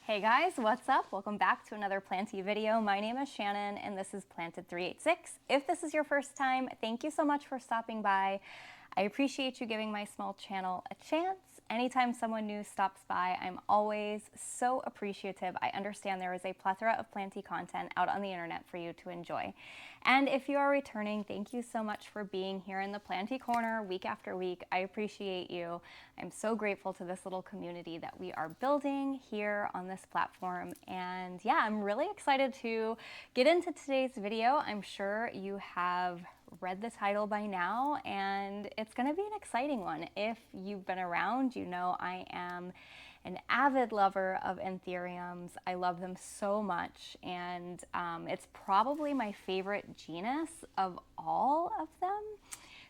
Hey guys, what's up? Welcome back to another Planty video. My name is Shannon and this is Planted 386. If this is your first time, thank you so much for stopping by. I appreciate you giving my small channel a chance. Anytime someone new stops by, I'm always so appreciative. I understand there is a plethora of planty content out on the internet for you to enjoy. And if you are returning, thank you so much for being here in the Planty Corner week after week. I appreciate you. I'm so grateful to this little community that we are building here on this platform. And yeah, I'm really excited to get into today's video. I'm sure you have read the title by now, and it's going to be an exciting one. If you've been around, you know I am an avid lover of Anthuriums. I love them so much, and it's probably my favorite genus of all of them.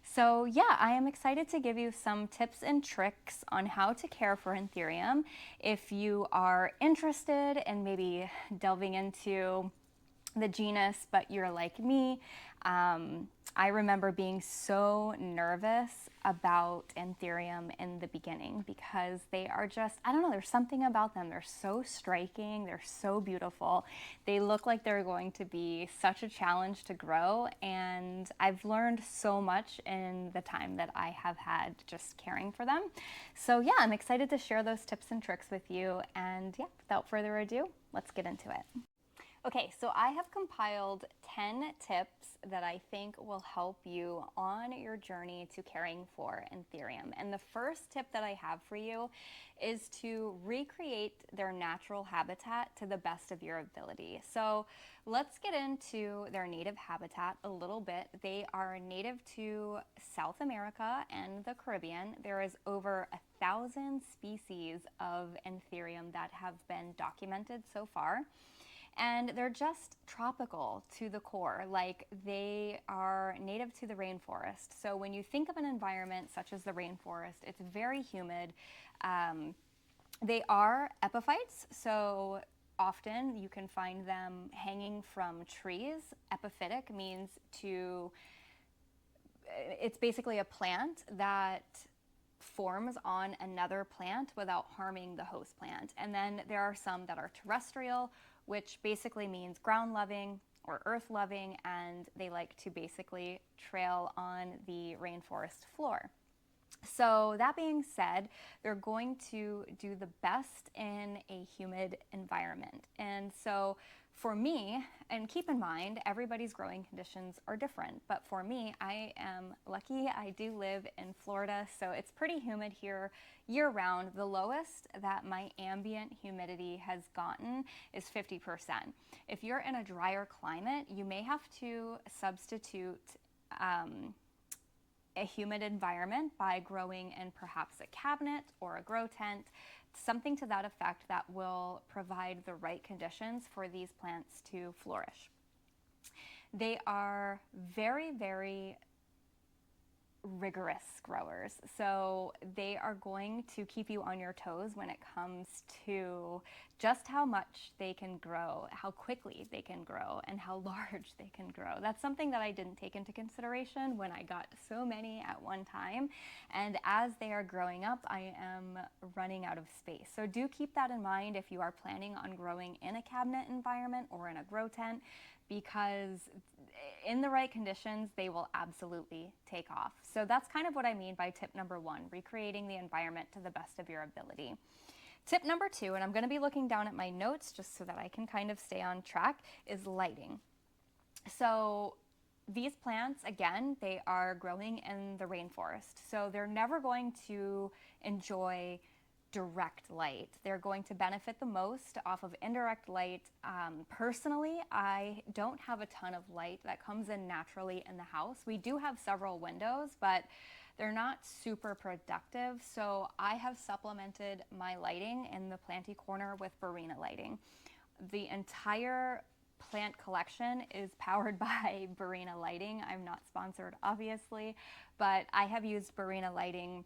So yeah, I am excited to give you some tips and tricks on how to care for Anthurium. If you are interested in maybe delving into the genus, but you're like me, I remember being so nervous about Anthurium in the beginning because they are just, I don't know, there's something about them. They're so striking, they're so beautiful. They look like they're going to be such a challenge to grow, and I've learned so much in the time that I have had just caring for them. So yeah, I'm excited to share those tips and tricks with you, and yeah, without further ado, let's get into it. Okay, so I have compiled 10 tips that I think will help you on your journey to caring for Anthurium. And the first tip that I have for you is to recreate their natural habitat to the best of your ability. So let's get into their native habitat a little bit. They are native to South America and the Caribbean. There is over 1,000 species of Anthurium that have been documented so far. And they're just tropical to the core, like they are native to the rainforest. So when you think of an environment such as the rainforest, it's very humid. They are epiphytes, so often you can find them hanging from trees. Epiphytic means it's basically a plant that forms on another plant without harming the host plant. And then there are some that are terrestrial, which basically means ground loving or earth loving, and they like to basically trail on the rainforest floor. So that being said, they're going to do the best in a humid environment. And so for me, and keep in mind, everybody's growing conditions are different, but for me, I am lucky. I do live in Florida, so it's pretty humid here year round. The lowest that my ambient humidity has gotten is 50%. If you're in a drier climate, you may have to substitute a humid environment by growing in perhaps a cabinet or a grow tent, something to that effect that will provide the right conditions for these plants to flourish. They are very, very rigorous growers, so they are going to keep you on your toes when it comes to just how much they can grow, how quickly they can grow, and how large they can grow. That's something that I didn't take into consideration when I got so many at one time, and as they are growing up, I am running out of space. So do keep that in mind if you are planning on growing in a cabinet environment or in a grow tent, because in the right conditions, they will absolutely take off. So that's kind of what I mean by tip number one, recreating the environment to the best of your ability. Tip number two, and I'm going to be looking down at my notes just so that I can kind of stay on track, is lighting. So these plants, again, they are growing in the rainforest. So they're never going to enjoy direct light. They're going to benefit the most off of indirect light. Personally, I don't have a ton of light that comes in naturally in the house. We do have several windows, but they're not super productive. So I have supplemented my lighting in the planty corner with Barina lighting. The entire plant collection is powered by Barina lighting. I'm not sponsored, obviously, but I have used Barina lighting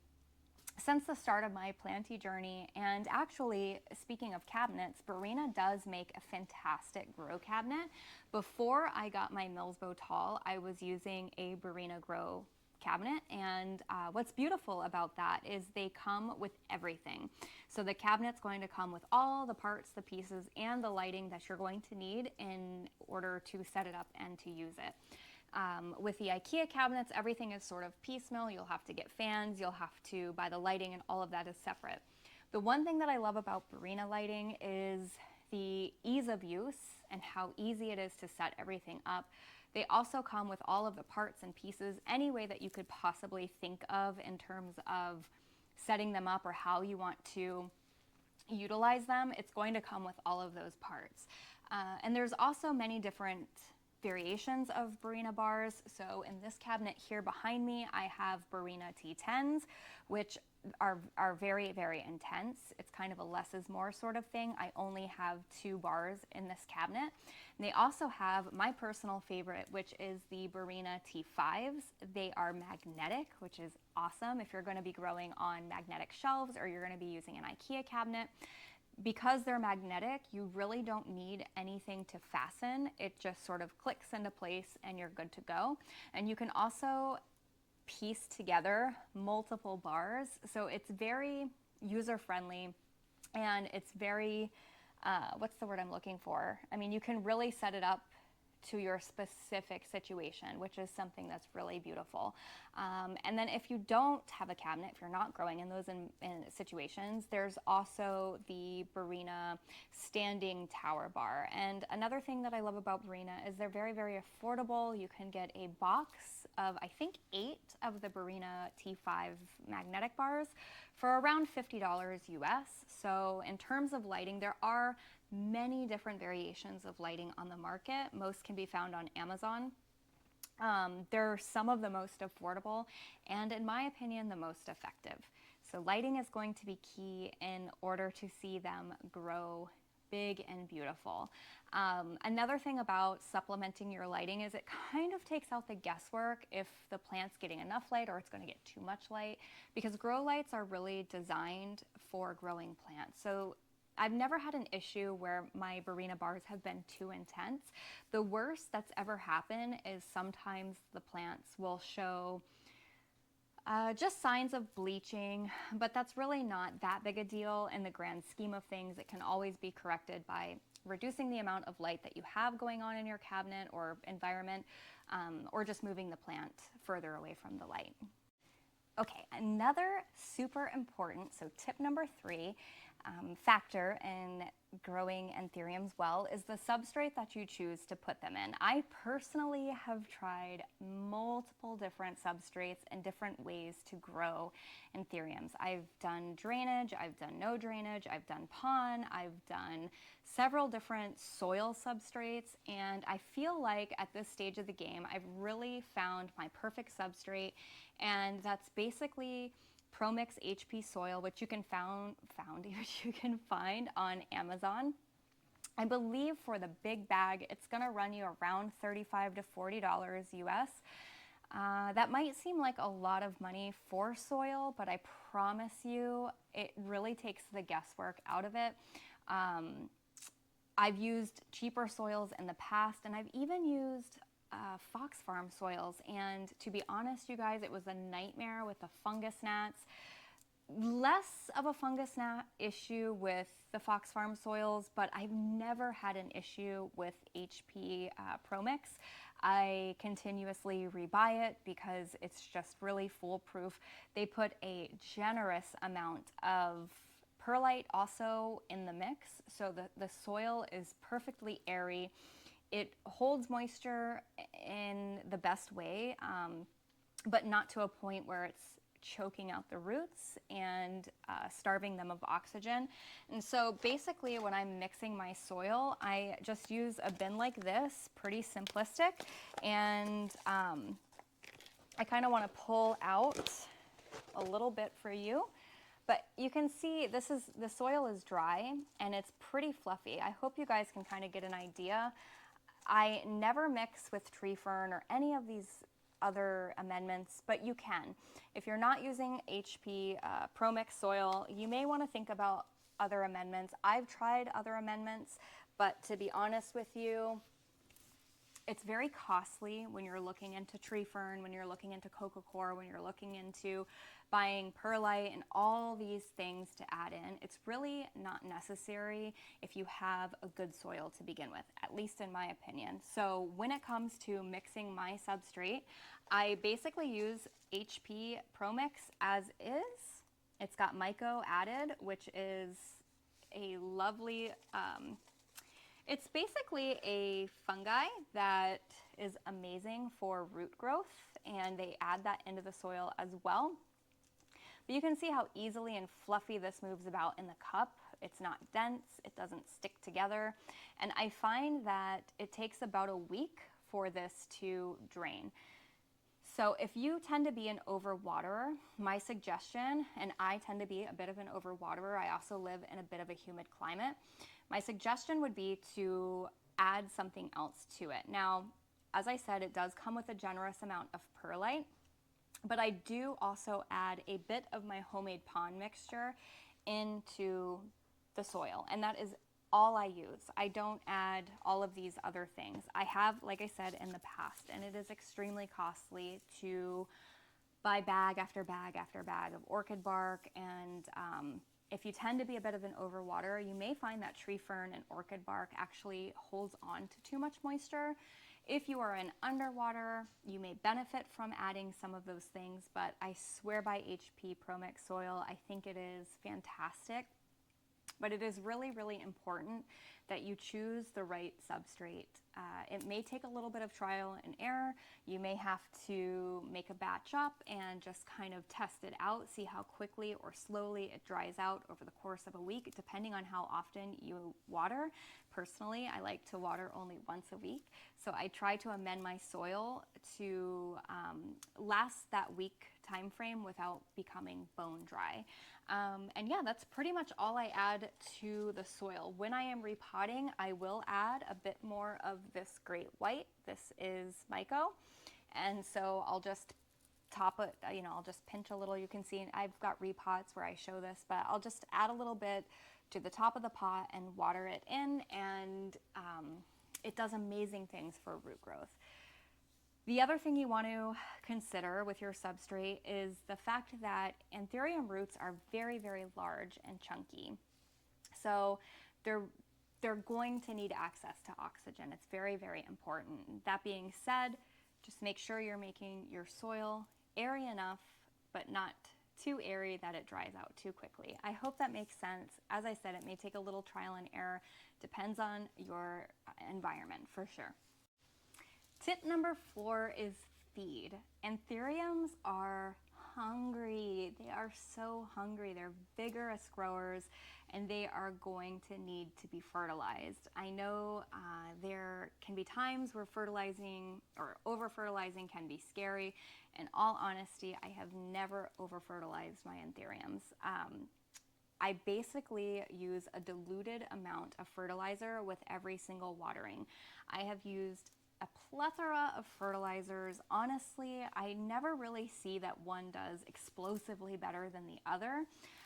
since the start of my planty journey. And actually, speaking of cabinets, Barina does make a fantastic grow cabinet. Before I got my Millsbow Tall, I was using a Barina grow cabinet, and what's beautiful about that is they come with everything. So the cabinet's going to come with all the parts, the pieces, and the lighting that you're going to need in order to set it up and to use it. With the IKEA cabinets, everything is sort of piecemeal. You'll have to get fans, you'll have to buy the lighting, and all of that is separate. The one thing that I love about Barina lighting is the ease of use and how easy it is to set everything up. They also come with all of the parts and pieces any way that you could possibly think of in terms of setting them up or how you want to utilize them. It's going to come with all of those parts. And there's also many different variations of Barina bars. So in this cabinet here behind me, I have Barina T10s, which are very, very intense. It's kind of a less is more sort of thing. I only have 2 bars in this cabinet. And they also have my personal favorite, which is the Barina T5s. They are magnetic, which is awesome if you're going to be growing on magnetic shelves or you're going to be using an IKEA cabinet. Because they're magnetic, you really don't need anything to fasten. It just sort of clicks into place and you're good to go. And you can also piece together multiple bars. So it's very user-friendly and it's very, what's the word I'm looking for? I mean, you can really set it up to your specific situation, which is something that's really beautiful. And then if you don't have a cabinet, if you're not growing in those in situations, there's also the Barina standing tower bar. And another thing that I love about Barina is they're very, very affordable. You can get a box of, I think, 8 of the Barina T5 magnetic bars for around $50 US. So in terms of lighting, there are many different variations of lighting on the market. Most can be found on Amazon. They're some of the most affordable and, in my opinion, the most effective. So lighting is going to be key in order to see them grow big and beautiful. Another thing about supplementing your lighting is it kind of takes out the guesswork if the plant's getting enough light or it's going to get too much light, because grow lights are really designed for growing plants. So I've never had an issue where my Barina bars have been too intense. The worst that's ever happened is sometimes the plants will show just signs of bleaching, but that's really not that big a deal in the grand scheme of things. It can always be corrected by reducing the amount of light that you have going on in your cabinet or environment, or just moving the plant further away from the light. Okay, another super important, so tip number 3, factor in growing anthuriums well is the substrate that you choose to put them in. I personally have tried multiple different substrates and different ways to grow anthuriums. I've done drainage, I've done no drainage, I've done pond, I've done several different soil substrates, and I feel like at this stage of the game I've really found my perfect substrate, and that's basically ProMix HP soil, which you can find on Amazon. I believe for the big bag, it's going to run you around $35 to $40 US. That might seem like a lot of money for soil, but I promise you, it really takes the guesswork out of it. I've used cheaper soils in the past, and I've even used Fox Farm soils, and to be honest, you guys, it was a nightmare with the fungus gnats. Less of a fungus gnat issue with the Fox Farm soils, but I've never had an issue with HP ProMix. I continuously rebuy it because it's just really foolproof. They put a generous amount of perlite also in the mix, so the soil is perfectly airy. It holds moisture in the best way, but not to a point where it's choking out the roots and starving them of oxygen. And so basically when I'm mixing my soil, I just use a bin like this, pretty simplistic, and I kind of want to pull out a little bit for you. But you can see the soil is dry and it's pretty fluffy. I hope you guys can kind of get an idea. I never mix with tree fern or any of these other amendments, but you can. If you're not using HP ProMix soil, you may want to think about other amendments. I've tried other amendments, but to be honest with you, it's very costly when you're looking into tree fern, when you're looking into coco coir, when you're looking into buying perlite and all these things to add in. It's really not necessary if you have a good soil to begin with, at least in my opinion. So when it comes to mixing my substrate, I basically use HP Pro Mix as is. It's got myco added, which is a lovely, it's basically a fungi that is amazing for root growth, and they add that into the soil as well. But you can see how easily and fluffy this moves about in the cup. It's not dense, it doesn't stick together, and I find that it takes about a week for this to drain. So if you tend to be an overwaterer, my suggestion, and I tend to be a bit of an overwaterer, I also live in a bit of a humid climate, my suggestion would be to add something else to it. Now, as I said, it does come with a generous amount of perlite, but I do also add a bit of my homemade pond mixture into the soil, and that is all I use. I don't add all of these other things. I have, like I said, in the past, and it is extremely costly to buy bag after bag after bag of orchid bark, and if you tend to be a bit of an overwaterer, you may find that tree fern and orchid bark actually holds on to too much moisture. If you are an underwater, you may benefit from adding some of those things, but I swear by HP Pro Mix soil, I think it is fantastic. But it is really, really important that you choose the right substrate. It may take a little bit of trial and error. You may have to make a batch up and just kind of test it out, see how quickly or slowly it dries out over the course of a week, depending on how often you water. Personally, I like to water only once a week. So I try to amend my soil to last that week time frame without becoming bone dry. And yeah, that's pretty much all I add to the soil. When I am repotting, I will add a bit more of this great white. This is myco. And so I'll just top it, I'll just pinch a little. You can see I've got repots where I show this, but I'll just add a little bit to the top of the pot and water it in, and it does amazing things for root growth. The other thing you want to consider with your substrate is the fact that Anthurium roots are very, very large and chunky. So they're going to need access to oxygen. It's very, very important. That being said, just make sure you're making your soil airy enough, but not too airy that it dries out too quickly. I hope that makes sense. As I said, it may take a little trial and error. Depends on your environment for sure. Tip number 4 is feed. Anthuriums are hungry. They are so hungry. They're vigorous growers, and they are going to need to be fertilized. I know there can be times where fertilizing or over-fertilizing can be scary. In all honesty, I have never over-fertilized my Anthuriums. I basically use a diluted amount of fertilizer with every single watering. I have used a plethora of fertilizers. Honestly, I never really see that one does explosively better than the other.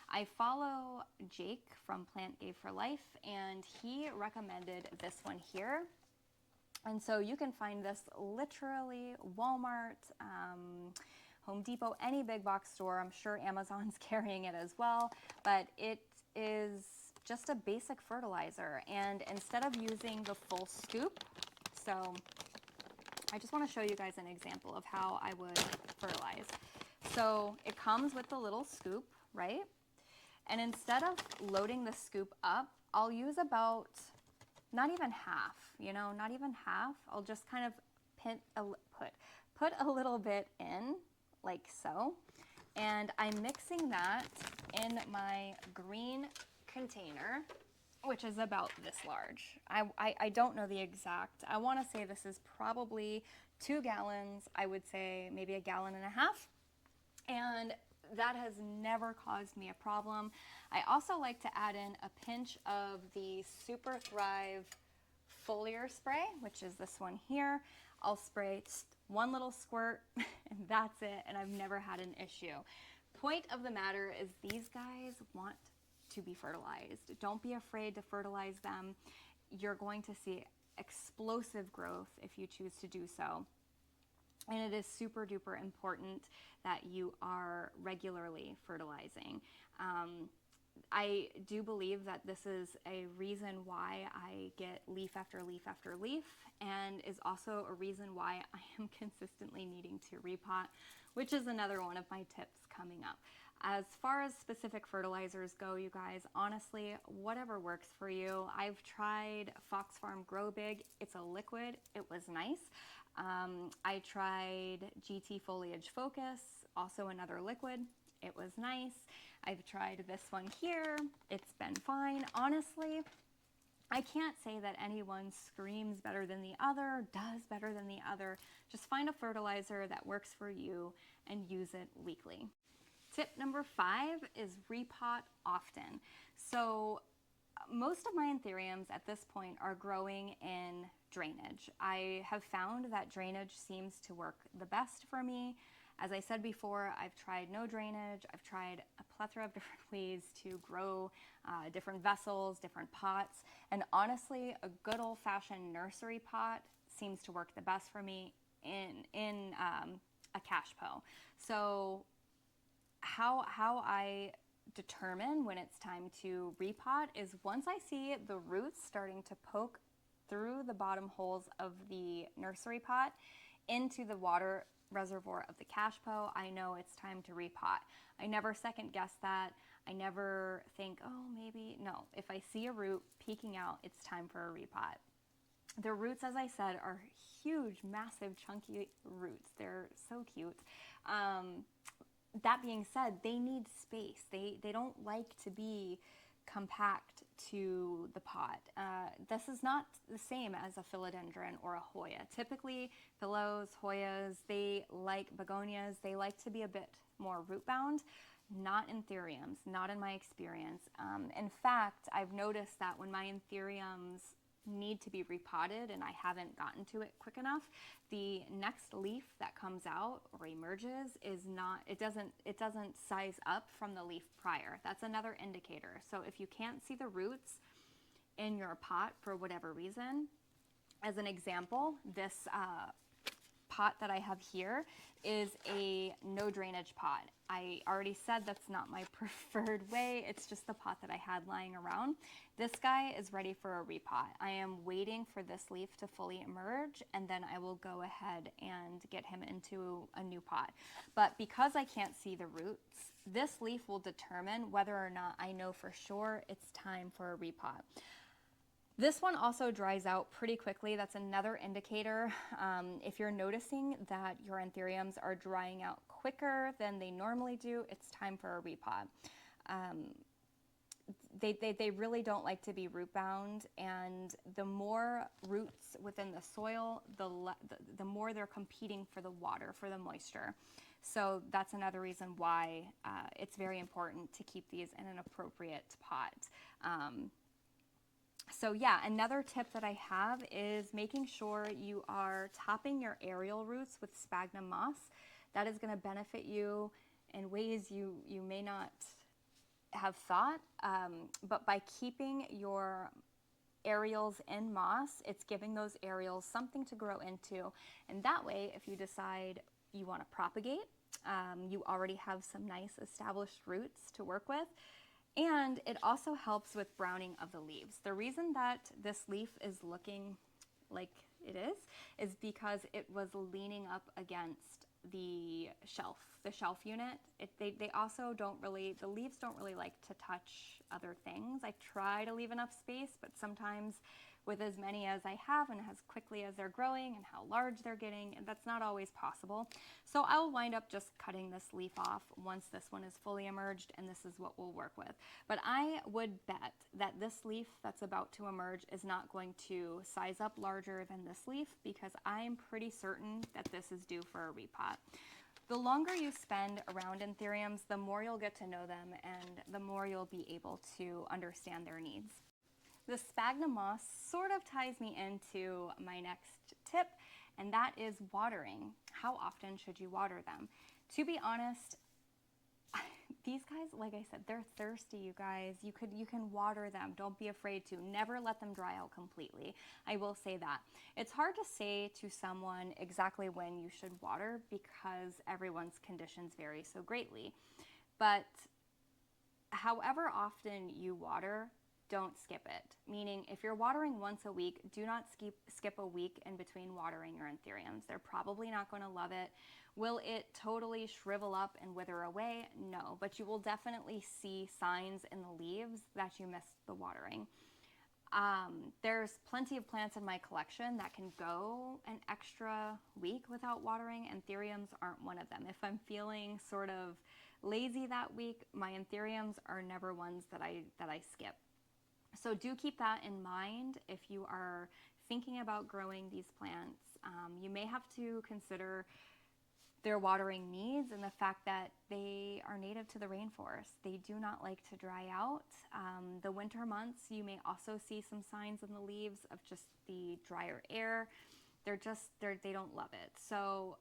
I follow Jake from Plant Gave for Life, and he recommended this one here. And so you can find this literally Walmart, Home Depot, any big box store. I'm sure Amazon's carrying it as well, but it is just a basic fertilizer. And instead of using the full scoop, so I just want to show you guys an example of how I would fertilize. So it comes with the little scoop, right? And instead of loading the scoop up, I'll use about, not even half, not even half. I'll just kind of put a little bit in, like so. And I'm mixing that in my green container, which is about this large. I don't know the exact. I want to say this is probably 2 gallons. I would say maybe 1.5 gallons. And that has never caused me a problem. I also like to add in a pinch of the Super Thrive foliar spray, which is this one here. I'll spray one little squirt and that's it, and I've never had an issue. Point of the matter is these guys want to be fertilized. Don't be afraid to fertilize them. You're going to see explosive growth if you choose to do so. And it is super duper important that you are regularly fertilizing. I do believe that this is a reason why I get leaf after leaf after leaf, and is also a reason why I am consistently needing to repot, which is another one of my tips coming up. As far as specific fertilizers go, you guys, honestly, whatever works for you. I've tried Fox Farm Grow Big. It's a liquid. It was nice. I tried GT Foliage Focus, also another liquid. It was nice. I've tried this one here. It's been fine. Honestly, I can't say that anyone screams better than the other, does better than the other. Just find a fertilizer that works for you and use it weekly. Tip number 5 is repot often. So most of my anthuriums at this point are growing in drainage. I have found that drainage seems to work the best for me. As I said before, I've tried no drainage. I've tried a plethora of different ways to grow different vessels, different pots, and honestly, a good old-fashioned nursery pot seems to work the best for me in a cache pot. So how I determine when it's time to repot is once I see the roots starting to poke through the bottom holes of the nursery pot into the water reservoir of the cache pot, I know it's time to repot. I never second guess that. I never think, oh, maybe. No, if I see a root peeking out, it's time for a repot. The roots, as I said, are huge, massive, chunky roots. They're so cute. That being said, they need space. They don't like to be compact to the pot. This is not the same as a philodendron or a Hoya. Typically, phillos, Hoyas, they like begonias, they like to be a bit more root bound. Not anthuriums, not in my experience. In fact, I've noticed that when my anthuriums need to be repotted and I haven't gotten to it quick enough, the next leaf that comes out or emerges is not, it doesn't size up from the leaf prior. That's another indicator. So if you can't see the roots in your pot for whatever reason, as an example, this pot that I have here is a no drainage pot. I already said that's not my preferred way. It's just the pot that I had lying around. This guy is ready for a repot. I am waiting for this leaf to fully emerge, and then I will go ahead and get him into a new pot. But because I can't see the roots, this leaf will determine whether or not I know for sure it's time for a repot. This one also dries out pretty quickly. That's another indicator. If you're noticing that your anthuriums are drying out quicker than they normally do, it's time for a repot. They really don't like to be root bound, and the more roots within the soil, the more they're competing for the water, for the moisture. So that's another reason why it's very important to keep these in an appropriate pot. So yeah, another tip that I have is making sure you are topping your aerial roots with sphagnum moss. That is going to benefit you in ways you may not have thought, but by keeping your aerials in moss, it's giving those aerials something to grow into, and that way, if you decide you want to propagate, you already have some nice established roots to work with. And it also helps with browning of the leaves. The reason that this leaf is looking like it is because it was leaning up against the shelf unit. They also don't really, the leaves don't really like to touch other things. I try to leave enough space, but sometimes with as many as I have and as quickly as they're growing and how large they're getting, and that's not always possible. So I'll wind up just cutting this leaf off once this one is fully emerged, and this is what we'll work with. But I would bet that this leaf that's about to emerge is not going to size up larger than this leaf, because I'm pretty certain that this is due for a repot. The longer you spend around anthuriums, the more you'll get to know them and the more you'll be able to understand their needs. The sphagnum moss sort of ties me into my next tip, and that is watering. How often should you water them? To be honest, These guys, like I said, they're thirsty, you guys. You can water them. Don't be afraid to. Never let them dry out completely. I will say that. It's hard to say to someone exactly when you should water because everyone's conditions vary so greatly. But however often you water, don't skip it. Meaning, if you're watering once a week, do not skip a week in between watering your anthuriums. They're probably not going to love it. Will it totally shrivel up and wither away? No, but you will definitely see signs in the leaves that you missed the watering. There's plenty of plants in my collection that can go an extra week without watering. Anthuriums aren't one of them. If I'm feeling sort of lazy that week, my anthuriums are never ones that I skip. So do keep that in mind if you are thinking about growing these plants. You may have to consider their watering needs and the fact that they are native to the rainforest. They do not like to dry out. The winter months, you may also see some signs in the leaves of just the drier air. They don't love it. So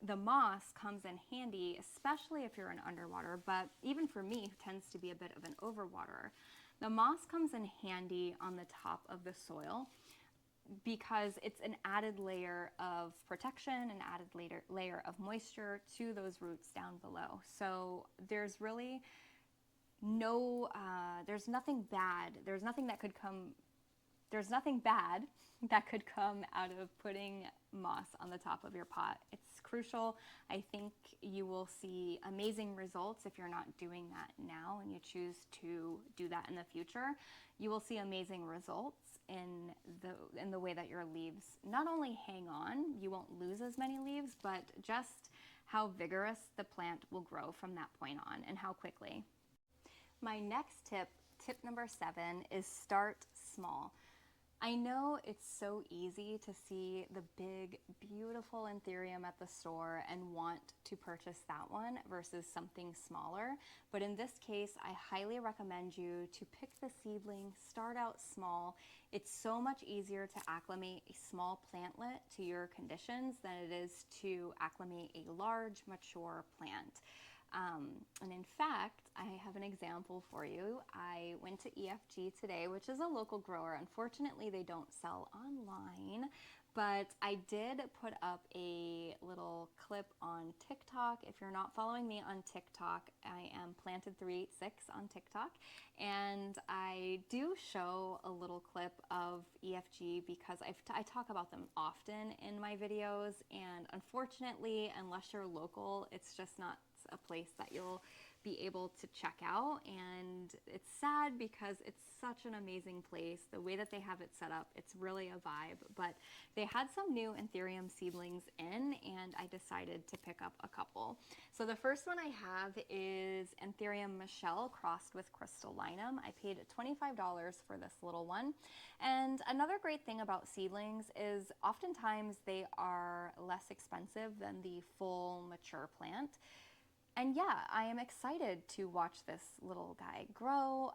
the moss comes in handy, especially if you're an underwater, but even for me, who tends to be a bit of an overwaterer. The moss comes in handy on the top of the soil because it's an added layer of protection, an added layer of moisture to those roots down below. So there's really there's nothing bad. There's nothing bad that could come out of putting moss on the top of your pot. It's crucial. I think you will see amazing results if you're not doing that now and you choose to do that in the future. You will see amazing results in the way that your leaves not only hang on, you won't lose as many leaves, but just how vigorous the plant will grow from that point on and how quickly. My next tip number 7, is start small. I know it's so easy to see the big, beautiful anthurium at the store and want to purchase that one versus something smaller. But in this case, I highly recommend you to pick the seedling, start out small. It's so much easier to acclimate a small plantlet to your conditions than it is to acclimate a large, mature plant. And in fact, I have an example for you. I went to EFG today, which is a local grower. Unfortunately, they don't sell online, but I did put up a little clip on TikTok. If you're not following me on TikTok, I am Planted386 on TikTok, and I do show a little clip of EFG because I talk about them often in my videos, and unfortunately, unless you're local, it's just not a place that you'll be able to check out, and it's sad because it's such an amazing place. The way that they have it set up, it's really a vibe. But they had some new anthurium seedlings in, and I decided to pick up a couple. So the first one I have is Anthurium Michelle crossed with crystallinum. I paid $25 for this little one. And another great thing about seedlings is oftentimes they are less expensive than the full mature plant. And yeah, I am excited to watch this little guy grow.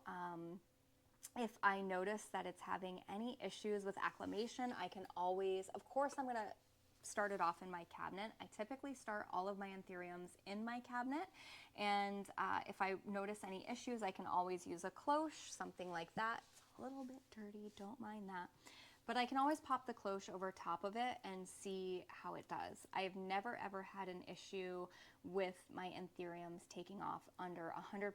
If I notice that it's having any issues with acclimation, I can always, of course, I'm going to start it off in my cabinet. I typically start all of my anthuriums in my cabinet. And if I notice any issues, I can always use a cloche, something like that. It's a little bit dirty, don't mind that. But I can always pop the cloche over top of it and see how it does. I've never ever had an issue with my anthuriums taking off under 100%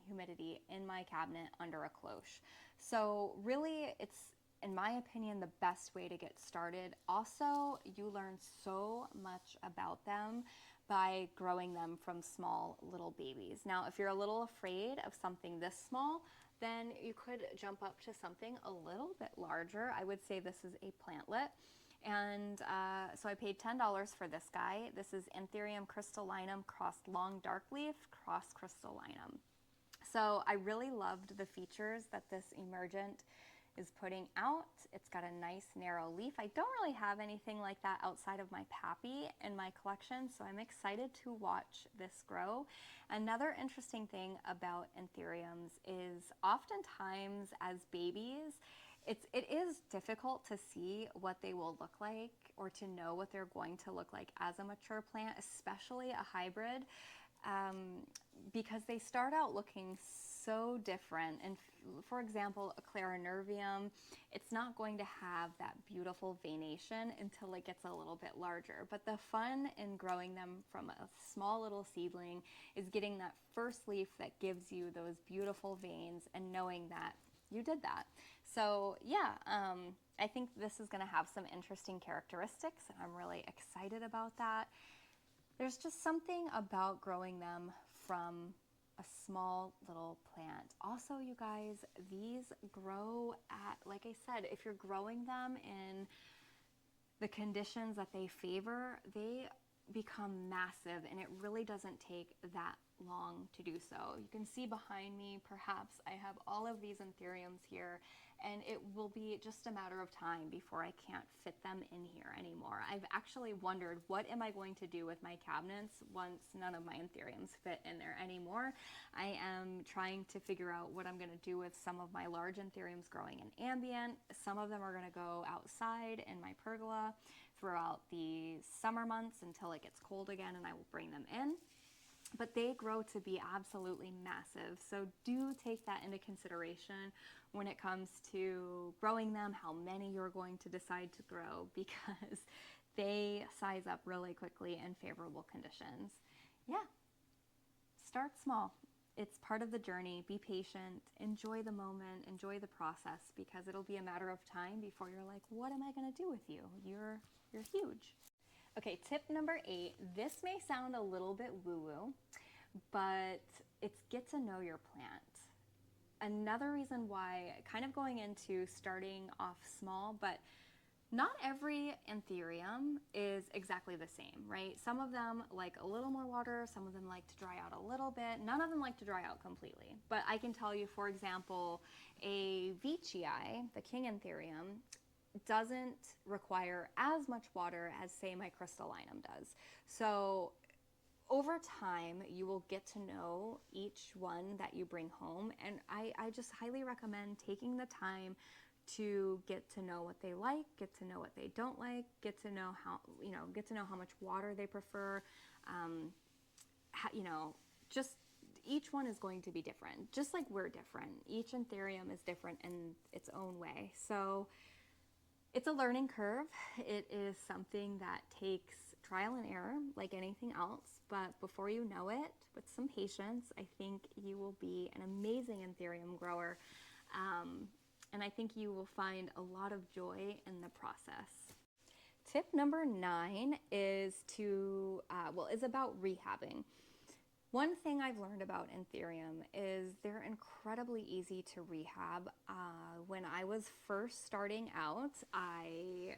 humidity in my cabinet under a cloche. So really, it's, in my opinion, the best way to get started. Also, you learn so much about them by growing them from small little babies. Now, if you're a little afraid of something this small, then you could jump up to something a little bit larger. I would say this is a plantlet. And so I paid $10 for this guy. This is Anthurium crystallinum crossed long darkleaf cross crystallinum. So I really loved the features that this emergent is putting out. It's got a nice narrow leaf. I don't really have anything like that outside of my Pappy in my collection, so I'm excited to watch this grow. Another interesting thing about anthuriums is oftentimes as babies, it is difficult to see what they will look like or to know what they're going to look like as a mature plant, especially a hybrid. because they start out looking so different. And for example, a Clarinervium, it's not going to have that beautiful veination until it gets a little bit larger. But the fun in growing them from a small little seedling is getting that first leaf that gives you those beautiful veins and knowing that you did that. So yeah, I think this is going to have some interesting characteristics, and I'm really excited about that. There's just something about growing them from a small little plant. Also, you guys, these grow at, like I said, if you're growing them in the conditions that they favor, they become massive, and it really doesn't take that long to do so. You can see behind me, perhaps I have all of these Anthuriums here, and it will be just a matter of time before I can't fit them in here anymore. I've actually wondered, what am I going to do with my cabinets once none of my Anthuriums fit in there anymore? I am trying to figure out what I'm going to do with some of my large Anthuriums growing in ambient. Some of them are going to go outside in my pergola throughout the summer months until it gets cold again, and I will bring them in. But they grow to be absolutely massive. So do take that into consideration when it comes to growing them, how many you're going to decide to grow, because they size up really quickly in favorable conditions. Yeah, start small. It's part of the journey. Be patient, enjoy the moment, enjoy the process, because it'll be a matter of time before you're like, what am I gonna do with you? You're huge. Okay, tip number 8. This may sound a little bit woo-woo, but it's get to know your plant. Another reason why, kind of going into starting off small, but not every Anthurium is exactly the same, right? Some of them like a little more water, some of them like to dry out a little bit, none of them like to dry out completely. But I can tell you, for example, a Veitchii, the king Anthurium, doesn't require as much water as, say, my crystallinum does. So over time, you will get to know each one that you bring home, and I just highly recommend taking the time to get to know what they like, get to know what they don't like, get to know how much water they prefer. Just each one is going to be different, just like we're different. Each Anthurium is different in its own way. So it's a learning curve. It is something that takes trial and error like anything else, but before you know it, with some patience, I think you will be an amazing Anthurium grower, and I think you will find a lot of joy in the process. Tip number 9 is about rehabbing. One thing I've learned about Anthurium is they're incredibly easy to rehab. When I was first starting out, I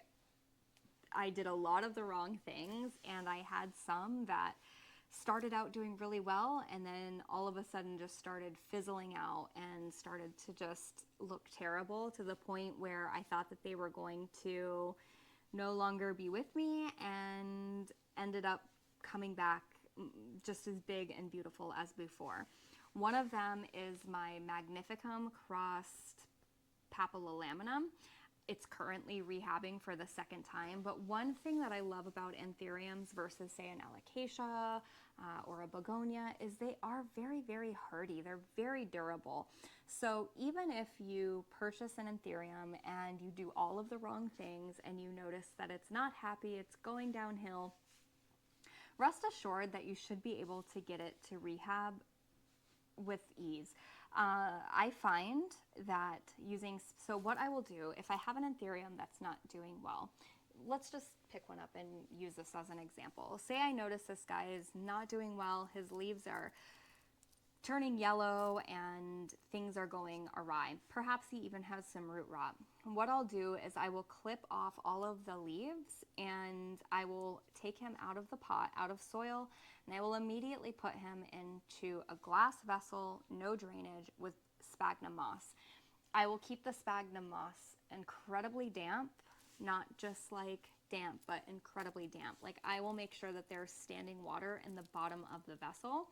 did a lot of the wrong things, and I had some that started out doing really well and then all of a sudden just started fizzling out and started to just look terrible, to the point where I thought that they were going to no longer be with me, and ended up coming back just as big and beautiful as before. One of them is my Magnificum crossed Papillolaminum. It's currently rehabbing for the second time, but one thing that I love about Anthuriums versus, say, an Alocasia or a Begonia is they are very, very hardy. They're very durable. So even if you purchase an Anthurium and you do all of the wrong things and you notice that it's not happy, it's going downhill, rest assured that you should be able to get it to rehab with ease. I find that so what I will do, if I have an Anthurium that's not doing well, let's just pick one up and use this as an example. Say I notice this guy is not doing well, his leaves are turning yellow and things are going awry. Perhaps he even has some root rot. What I'll do is I will clip off all of the leaves, and I will take him out of the pot, out of soil, and I will immediately put him into a glass vessel, no drainage, with sphagnum moss. I will keep the sphagnum moss incredibly damp, not just like damp, but incredibly damp. Like, I will make sure that there's standing water in the bottom of the vessel,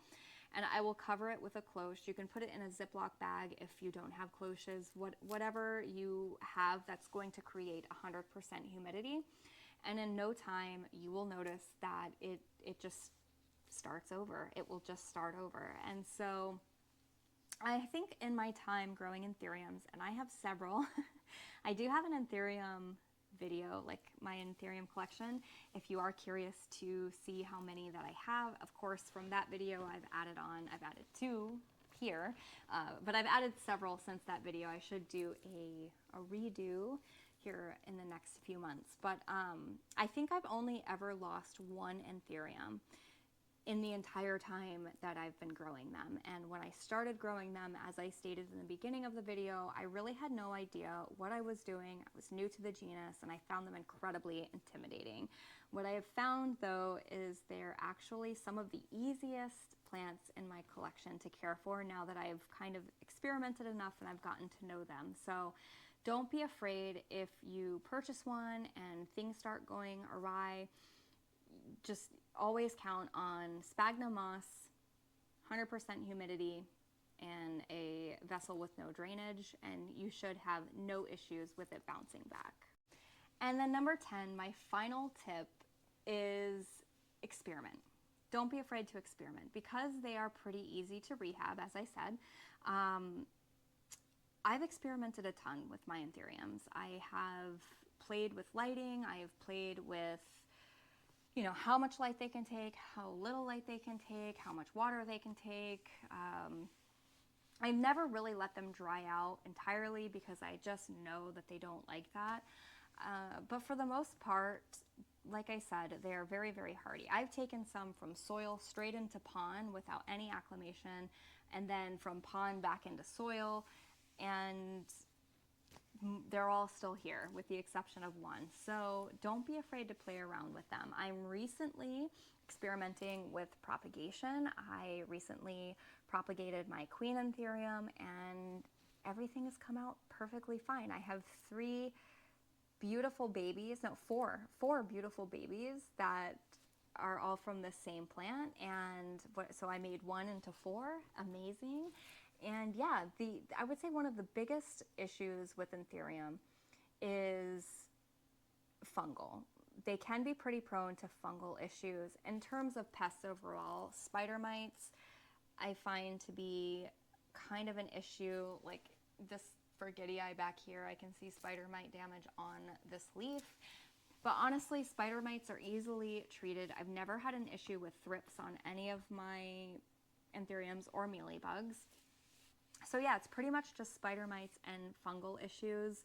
and I will cover it with a cloche. You can put it in a Ziploc bag if you don't have cloches, whatever you have that's going to create 100% humidity. And in no time, you will notice that it just starts over. It will just start over. And so I think in my time growing anthuriums, and I have several, I do have an anthurium video, like my anthurium collection. If you are curious to see how many that I have, of course, from that video I've added 2 here, but I've added several since that video. I should do a redo here in the next few months. But I think I've only ever lost one anthurium in the entire time that I've been growing them. And when I started growing them, as I stated in the beginning of the video, I really had no idea what I was doing. I was new to the genus and I found them incredibly intimidating. What I have found though is they're actually some of the easiest plants in my collection to care for now that I've kind of experimented enough and I've gotten to know them. So don't be afraid if you purchase one and things start going awry. Just always count on sphagnum moss, 100% humidity, and a vessel with no drainage, and you should have no issues with it bouncing back. And then number 10, my final tip is experiment. Don't be afraid to experiment because they are pretty easy to rehab, as I said. I've experimented a ton with my anthuriums. I have played with lighting, I have played with how much light they can take, how little light they can take, how much water they can take. I've never really let them dry out entirely because I just know that they don't like that. But for the most part, like I said, they're very, very hardy. I've taken some from soil straight into pond without any acclimation, and then from pond back into soil, and they're all still here with the exception of one. So don't be afraid to play around with them. I'm recently experimenting with propagation. I recently propagated my queen anthurium and everything has come out perfectly fine. I have four beautiful babies that are all from the same plant, and so I made 1 into 4. Amazing. And yeah, I would say one of the biggest issues with anthurium is fungal. They can be pretty prone to fungal issues. In terms of pests overall, spider mites I find to be kind of an issue. Like this Forgetii back here, I can see spider mite damage on this leaf. But honestly, spider mites are easily treated. I've never had an issue with thrips on any of my anthuriums or mealybugs. So yeah, it's pretty much just spider mites and fungal issues.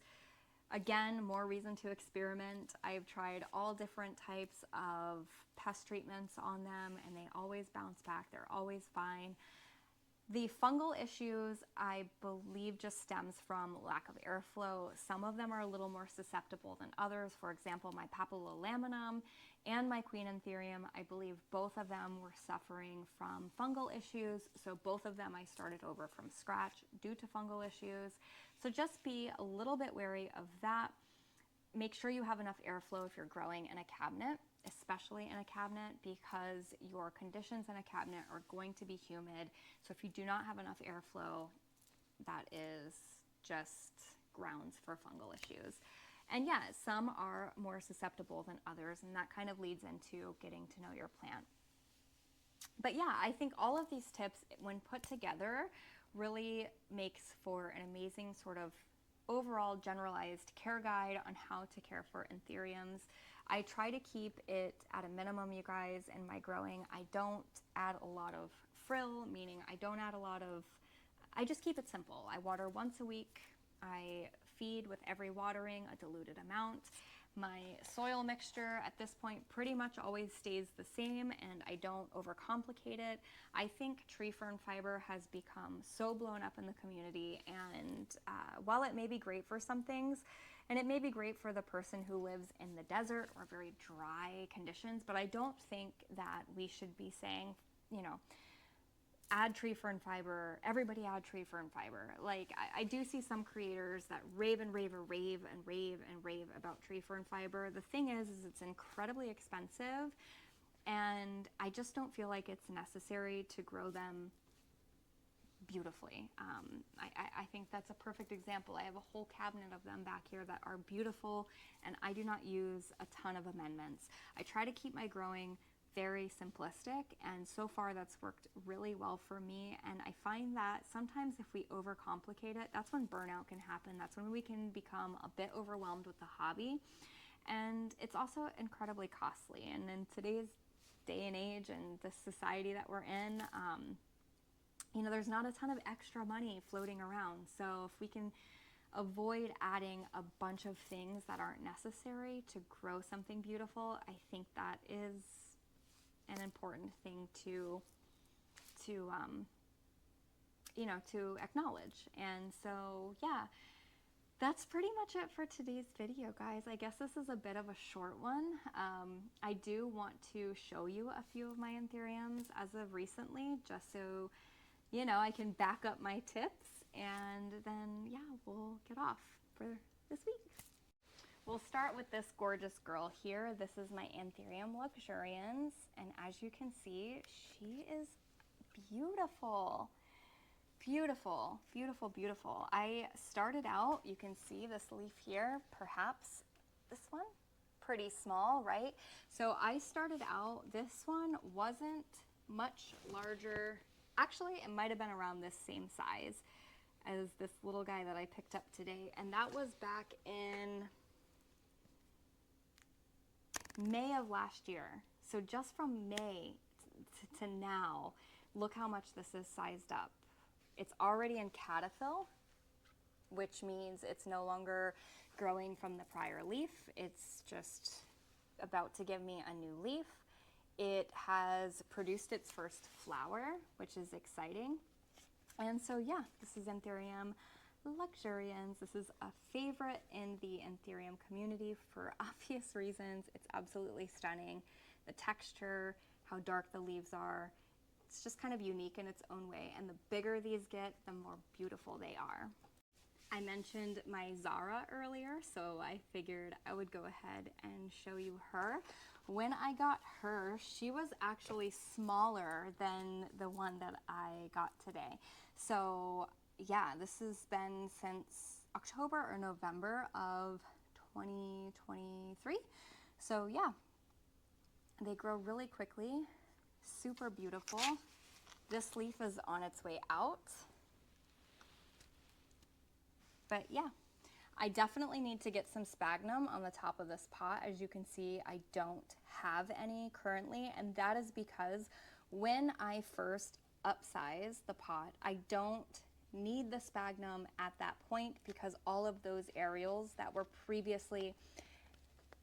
Again, more reason to experiment. I've tried all different types of pest treatments on them and they always bounce back. They're always fine. The fungal issues, I believe, just stems from lack of airflow. Some of them are a little more susceptible than others. For example, my papillolaminum and my queen anthurium, I believe both of them were suffering from fungal issues. So both of them I started over from scratch due to fungal issues. So just be a little bit wary of that. Make sure you have enough airflow if you're growing in a cabinet, especially in a cabinet, because your conditions in a cabinet are going to be humid. So if you do not have enough airflow, that is just grounds for fungal issues. And yeah, some are more susceptible than others, and that kind of leads into getting to know your plant. But yeah, I think all of these tips, when put together, really makes for an amazing sort of overall generalized care guide on how to care for anthuriums. I try to keep it at a minimum, you guys, in my growing. I don't add a lot of frill, meaning I just keep it simple. I water once a week. I feed with every watering a diluted amount. My soil mixture at this point pretty much always stays the same, and I don't overcomplicate it. I think tree fern fiber has become so blown up in the community, and while it may be great for some things, and it may be great for the person who lives in the desert or very dry conditions, but I don't think that we should be saying, add tree fern fiber, everybody add tree fern fiber. Like, I do see some creators that rave about tree fern fiber. The thing is it's incredibly expensive, and I just don't feel like it's necessary to grow them beautifully. I think that's a perfect example. I have a whole cabinet of them back here that are beautiful, and I do not use a ton of amendments. I try to keep my growing very simplistic, and so far that's worked really well for me. And I find that sometimes if we overcomplicate it, that's when burnout can happen. That's when we can become a bit overwhelmed with the hobby. And it's also incredibly costly. And in today's day and age and the society that we're in, you know, there's not a ton of extra money floating around. So if we can avoid adding a bunch of things that aren't necessary to grow something beautiful, I think that is an important thing to you know, to acknowledge. And so yeah, that's pretty much it for today's video, guys. I guess this is a bit of a short one. I do want to show you a few of my anthuriums as of recently, just so you know I can back up my tips, and then yeah, we'll get off for this week. We'll start with this gorgeous girl here. This is my Anthurium luxurians, and as you can see, she is beautiful. Beautiful, beautiful, beautiful. I started out, you can see this leaf here, perhaps this one, pretty small, right? So I started out, this one wasn't much larger. Actually, it might have been around this same size as this little guy that I picked up today. And that was back in May of last year. So just from May to now, look how much this is sized up. It's already in caterpillar, which means it's no longer growing from the prior leaf. It's just about to give me a new leaf. It has produced its first flower, which is exciting. And so yeah, this is Anthurium luxurians. This is a favorite in the Anthurium community for obvious reasons. It's absolutely stunning. The texture, how dark the leaves are, it's just kind of unique in its own way. And the bigger these get, the more beautiful they are. I mentioned my Zara earlier, so I figured I would go ahead and show you her. When I got her, she was actually smaller than the one that I got today. So yeah, this has been since October or November of 2023. So yeah, they grow really quickly, super beautiful. This leaf is on its way out. But yeah, I definitely need to get some sphagnum on the top of this pot. As you can see, I don't have any currently, and that is because when I first upsize the pot, I don't need the sphagnum at that point because all of those areoles that were previously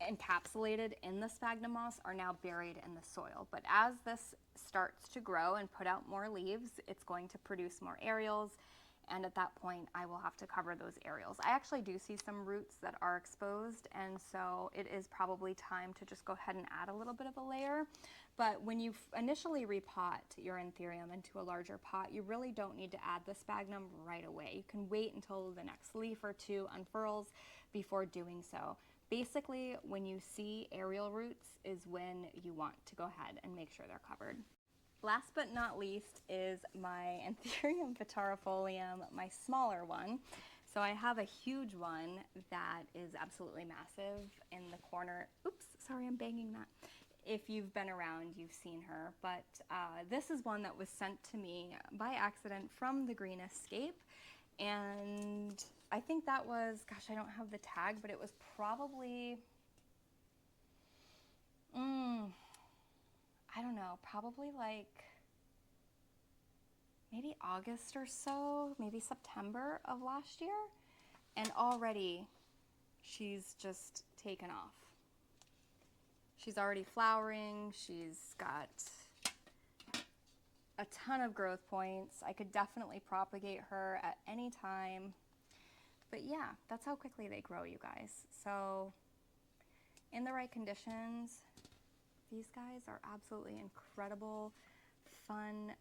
encapsulated in the sphagnum moss are now buried in the soil. But as this starts to grow and put out more leaves, it's going to produce more areoles, and at that point I will have to cover those areoles. I actually do see some roots that are exposed, and so it is probably time to just go ahead and add a little bit of a layer. But when you initially repot your Anthurium into a larger pot, you really don't need to add the sphagnum right away. You can wait until the next leaf or two unfurls before doing so. Basically, when you see aerial roots is when you want to go ahead and make sure they're covered. Last but not least is my Anthurium vitarifolium, my smaller one. So I have a huge one that is absolutely massive in the corner. Oops, sorry, I'm banging that. If you've been around, you've seen her. But this is one that was sent to me by accident from the Green Escape. And I think that was, gosh, I don't have the tag, but it was probably, I don't know, probably like maybe August or so, maybe September of last year. And already she's just taken off. She's already flowering. She's got a ton of growth points. I could definitely propagate her at any time. But yeah, that's how quickly they grow, you guys. So in the right conditions, these guys are absolutely incredible, fun,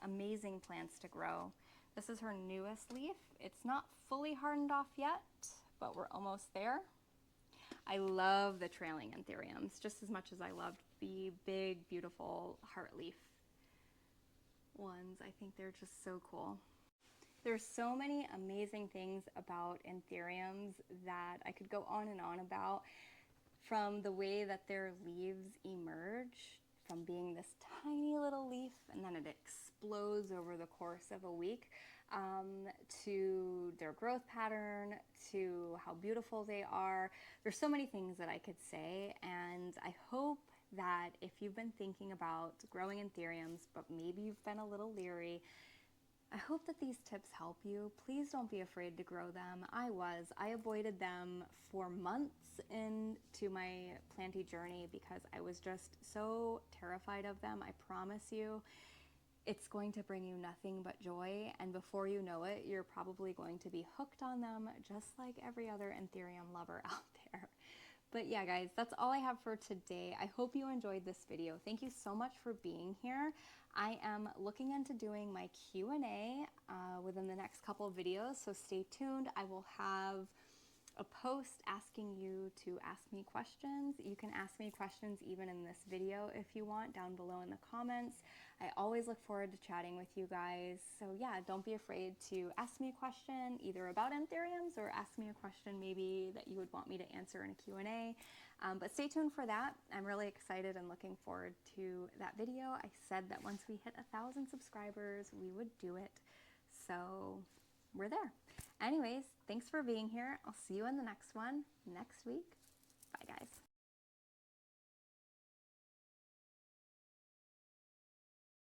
amazing plants to grow. This is her newest leaf. It's not fully hardened off yet, but we're almost there. I love the trailing Anthuriums just as much as I loved the big, beautiful heart leaf ones. I think they're just so cool. There's so many amazing things about Anthuriums that I could go on and on about, from the way that their leaves emerge from being this tiny little leaf, and then it explodes over the course of a week, to their growth pattern, to how beautiful they are. There's so many things that I could say, and I hope that if you've been thinking about growing anthuriums, but maybe you've been a little leery, I hope that these tips help you. Please don't be afraid to grow them. I avoided them for months into my planty journey because I was just so terrified of them. I promise you, it's going to bring you nothing but joy, and before you know it, you're probably going to be hooked on them just like every other anthurium lover out there. But yeah, guys, that's all I have for today. I hope you enjoyed this video. Thank you so much for being here. I am looking into doing my Q&A within the next couple of videos, so stay tuned. I will have a post asking you to ask me questions. You can ask me questions even in this video if you want, down below in the comments. I always look forward to chatting with you guys. So yeah, don't be afraid to ask me a question either about anthuriums or ask me a question maybe that you would want me to answer in a Q&A. But stay tuned for that. I'm really excited and looking forward to that video. I said that once we hit 1,000 subscribers, we would do it. So we're there. Anyways, thanks for being here. I'll see you in the next one next week. Bye, guys.